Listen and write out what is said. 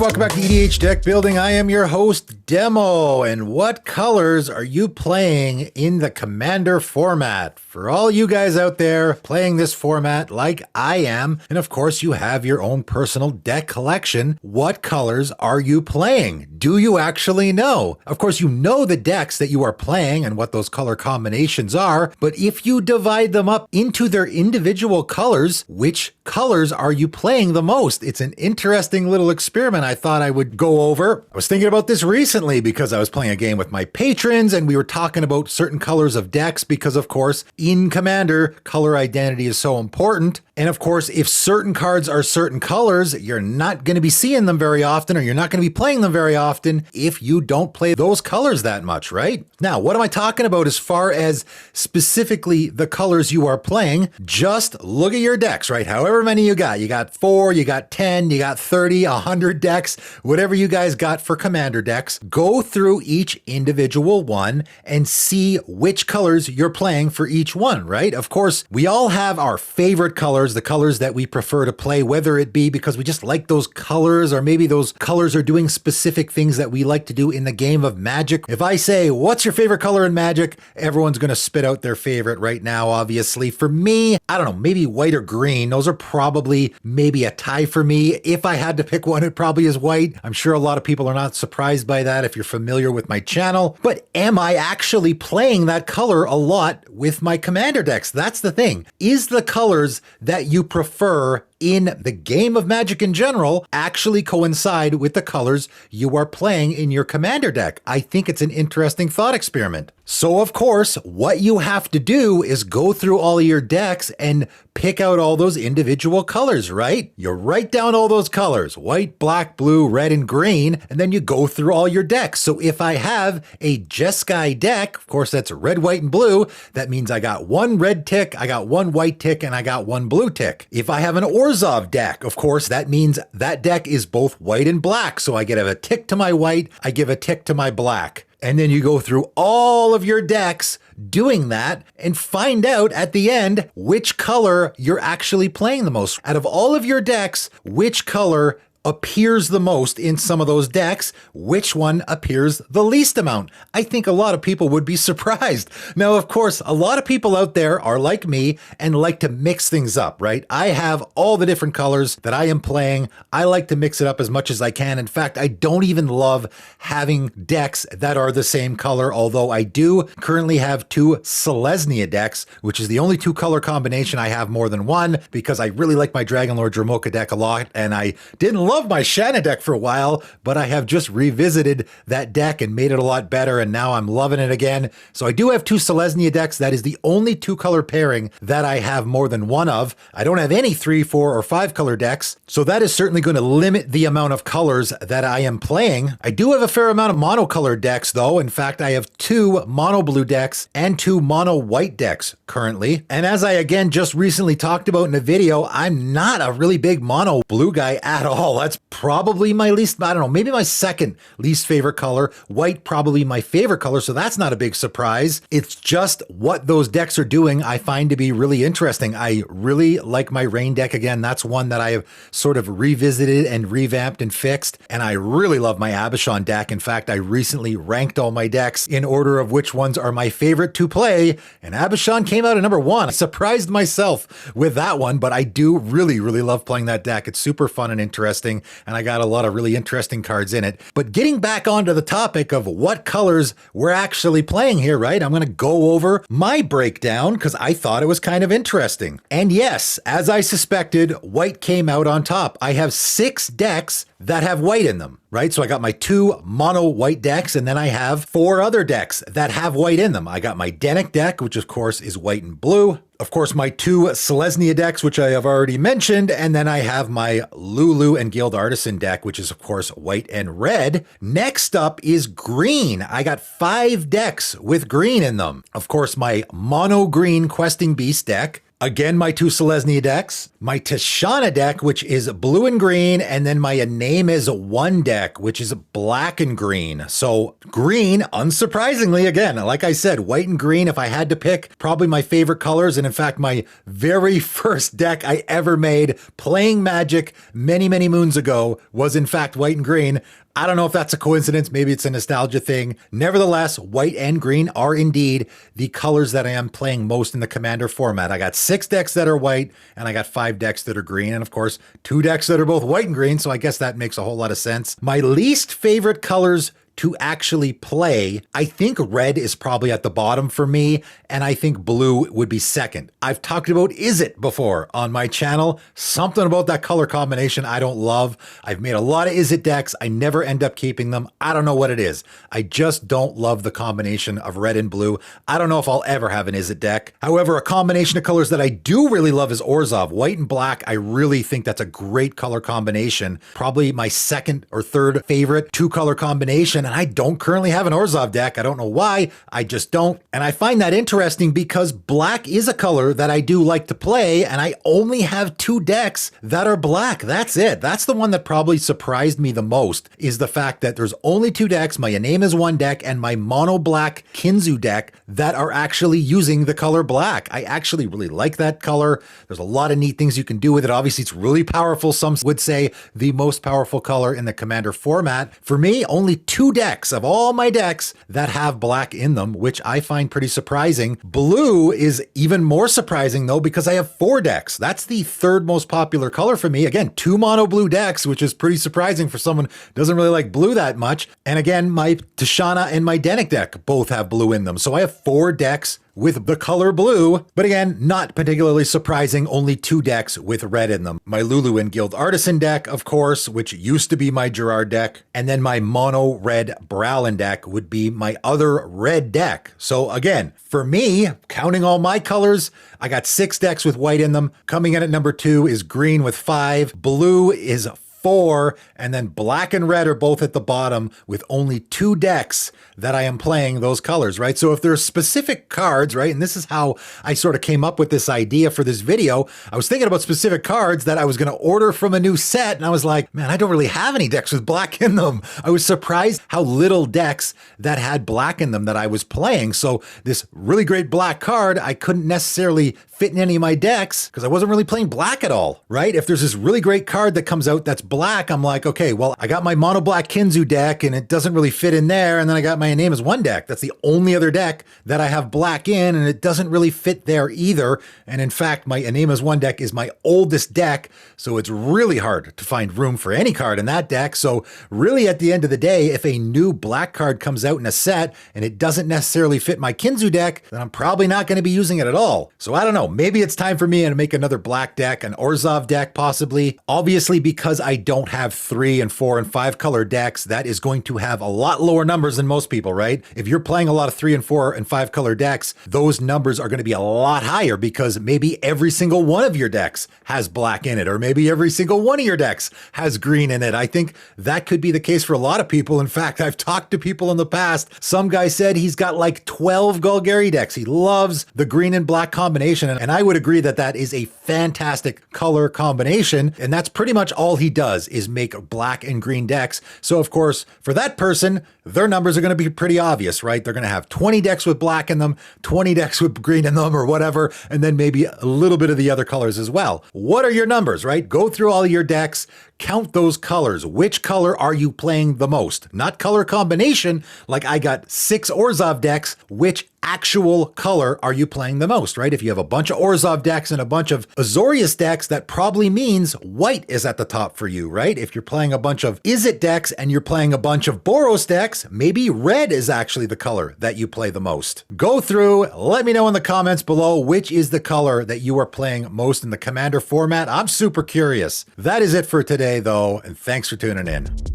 welcome back to EDH Deck Building. I am your host, Demo, and what colors are you playing in the Commander format? For all you guys out there playing this format like I am, and of course you have your own personal deck collection, what colors are you playing? Do you actually know? Of course you know the decks that you are playing and what those color combinations are, but if you divide them up into their individual colors, which colors are you playing the most? It's an interesting little experiment I thought I would go over. I was thinking about this recently because I was playing a game with my patrons and we were talking about certain colors of decks because, of course, in Commander, color identity is so important. And of course, if certain cards are certain colors, you're not going to be seeing them very often, or you're not going to be playing them very often if you don't play those colors that much, right? Now, what am I talking about as far as specifically the colors you are playing? Just look at your decks, right? However many you got. You got 4, you got 10, you got 30, 100 decks, whatever you guys got for Commander decks. Go through each individual one and see which colors you're playing for each one, right? Of course, we all have our favorite colors, the colors that we prefer to play, whether it be because we just like those colors or maybe those colors are doing specific things that we like to do in the game of Magic. If I say, what's your favorite color in Magic? Everyone's going to spit out their favorite right now, obviously. For me, I don't know, maybe white or green. Those are probably maybe a tie for me. If I had to pick one, it probably is white. I'm sure a lot of people are not surprised by that if you're familiar with my channel. But am I actually playing that color a lot with my Commander decks? That's the thing. Is the colors that you prefer in the game of Magic in general actually coincide with the colors you are playing in your Commander deck? I think it's an interesting thought experiment. So of course, what you have to do is go through all of your decks and pick out all those individual colors, right? You write down all those colors, white, black, blue, red, and green, and then you go through all your decks. So if I have a Jeskai deck, of course that's red, white, and blue, that means I got one red tick, I got one white tick, and I got one blue tick. If I have an Orzhov deck, of course, that means that deck is both white and black. So I give a tick to my white, I give a tick to my black. And then you go through all of your decks doing that and find out at the end which color you're actually playing the most. Out of all of your decks, which color appears the most in some of those decks, which one appears the least amount? I think a lot of people would be surprised. Now, of course, a lot of people out there are like me and like to mix things up, right? I have all the different colors that I am playing. I like to mix it up as much as I can. In fact, I don't even love having decks that are the same color, although I do currently have 2 Selesnya decks, which is the only 2 color combination I have more than one, because I really like my Dragonlord Dromoka deck a lot, and I didn't love my Shanna deck for a while, but I have just revisited that deck and made it a lot better, and now I'm loving it again. So I do have 2 Selesnya decks. That is the only 2 color pairing that I have more than one of. I don't have any 3, 4, or 5 color decks, so that is certainly going to limit the amount of colors that I am playing. I do have a fair amount of monocolored decks though. In fact, I have 2 mono blue decks and 2 mono white decks currently. And as I again just recently talked about in a video, I'm not a really big mono blue guy at all. That's probably my least, I don't know, maybe my second least favorite color. White probably my favorite color, so that's not a big surprise. It's just what those decks are doing I find to be really interesting. I really like my Rain deck again. That's one that I have sort of revisited and revamped and fixed. And I really love my Abishon deck. In fact, I recently ranked all my decks in order of which ones are my favorite to play, and Abishon came out at number 1. I surprised myself with that one, but I do really love playing that deck. It's super fun and interesting, and I got a lot of really interesting cards in it. But getting back onto the topic of what colors we're actually playing here, right? I'm going to go over my breakdown because I thought it was kind of interesting. And yes, as I suspected, white came out on top. I have 6 decks that have white in them, right? So I got my 2 mono white decks, and then I have 4 other decks that have white in them. I got my Dennick deck, which of course is white and blue. Of course, my 2 Selesnya decks, which I have already mentioned, and then I have my Lulu and Guild Artisan deck, which is of course white and red. Next up is green. I got 5 decks with green in them. Of course, my mono green Questing Beast deck, Again, my two Selesnya decks, my Tishana deck, which is blue and green, and then my Anema's one deck, which is black and green. So green, unsurprisingly, again, like I said, white and green, if I had to pick, probably my favorite colors. And in fact, my very first deck I ever made playing Magic many, many moons ago was in fact white and green. I don't know if that's a coincidence. Maybe it's a nostalgia thing. Nevertheless, white and green are indeed the colors that I am playing most in the Commander format. I got 6 decks that are white, and I got 5 decks that are green, and of course, 2 decks that are both white and green, so I guess that makes a whole lot of sense. My least favorite colors to actually play, I think red is probably at the bottom for me, and I think blue would be second. I've talked about Izzet before on my channel. Something about that color combination I don't love. I've made a lot of Izzet decks. I never end up keeping them. I don't know what it is. I just don't love the combination of red and blue. I don't know if I'll ever have an Izzet deck. However, a combination of colors that I do really love is Orzhov. White and black, I really think that's a great color combination. Probably my second or third favorite 2-color combination. And I don't currently have an Orzhov deck. I don't know why. I just don't. And I find that interesting because black is a color that I do like to play, and I only have 2 decks that are black. That's it. That's the one that probably surprised me the most, is the fact that there's only 2 decks, my Anema's one deck and my mono black Kinzu deck, that are actually using the color black. I actually really like that color. There's a lot of neat things you can do with it. Obviously, it's really powerful. Some would say the most powerful color in the Commander format. For me, only 2 decks of all my decks that have black in them, which I find pretty surprising. Blue is even more surprising though, because I have 4 decks. That's the third most popular color for me. Again, 2 mono blue decks, which is pretty surprising for someone who doesn't really like blue that much. And again, my Tishana and my Dennick deck both have blue in them. So I have 4 decks with the color blue, but again, not particularly surprising, only 2 decks with red in them. My Lulu and Guild Artisan deck, of course, which used to be my Gerard deck, and then my mono red Browlin deck would be my other red deck. So again, for me, counting all my colors, I got 6 decks with white in them. Coming in at number 2 is green with 5, blue is 4, and then black and red are both at the bottom with only 2 decks that I am playing those colors, right? So if there's specific cards, right, and this is how I sort of came up with this idea for this video, I was thinking about specific cards that I was going to order from a new set, and I was like, man, I don't really have any decks with black in them. I was surprised how little decks that had black in them that I was playing. So this really great black card, I couldn't necessarily fit in any of my decks because I wasn't really playing black at all, right? If there's this really great card that comes out that's black, I'm like, okay, well, I got my mono black Kinzu deck and it doesn't really fit in there. And then I got my Anema's one deck. That's the only other deck that I have black in, and it doesn't really fit there either. And in fact, my Anema's one deck is my oldest deck, so it's really hard to find room for any card in that deck. So really at the end of the day, if a new black card comes out in a set and it doesn't necessarily fit my Kinzu deck, then I'm probably not going to be using it at all. So I don't know, maybe it's time for me to make another black deck, an Orzhov deck possibly. Obviously, because I don't have 3 and 4 and 5 color decks, that is going to have a lot lower numbers than most people, right? If you're playing a lot of 3 and 4 and 5 color decks, those numbers are going to be a lot higher because maybe every single one of your decks has black in it, or maybe every single one of your decks has green in it. I think that could be the case for a lot of people. In fact, I've talked to people in the past. Some guy said he's got like 12 Golgari decks. He loves the green and black combination, and I would agree that that is a fantastic color combination, and that's pretty much all he does is make black and green decks. So of course, for that person, their numbers are going to be pretty obvious, right? They're going to have 20 decks with black in them, 20 decks with green in them, or whatever, and then maybe a little bit of the other colors as well. What are your numbers, right? Go through all your decks, count those colors. Which color are you playing the most? Not color combination, like I got 6 Orzhov decks. Which actual color are you playing the most, right? If you have a bunch of Orzhov decks and a bunch of Azorius decks, that probably means white is at the top for you, right? If you're playing a bunch of Izzet decks and you're playing a bunch of Boros decks, maybe red is actually the color that you play the most. Go through, let me know in the comments below which is the color that you are playing most in the Commander format. I'm super curious. That is it for today though, and thanks for tuning in.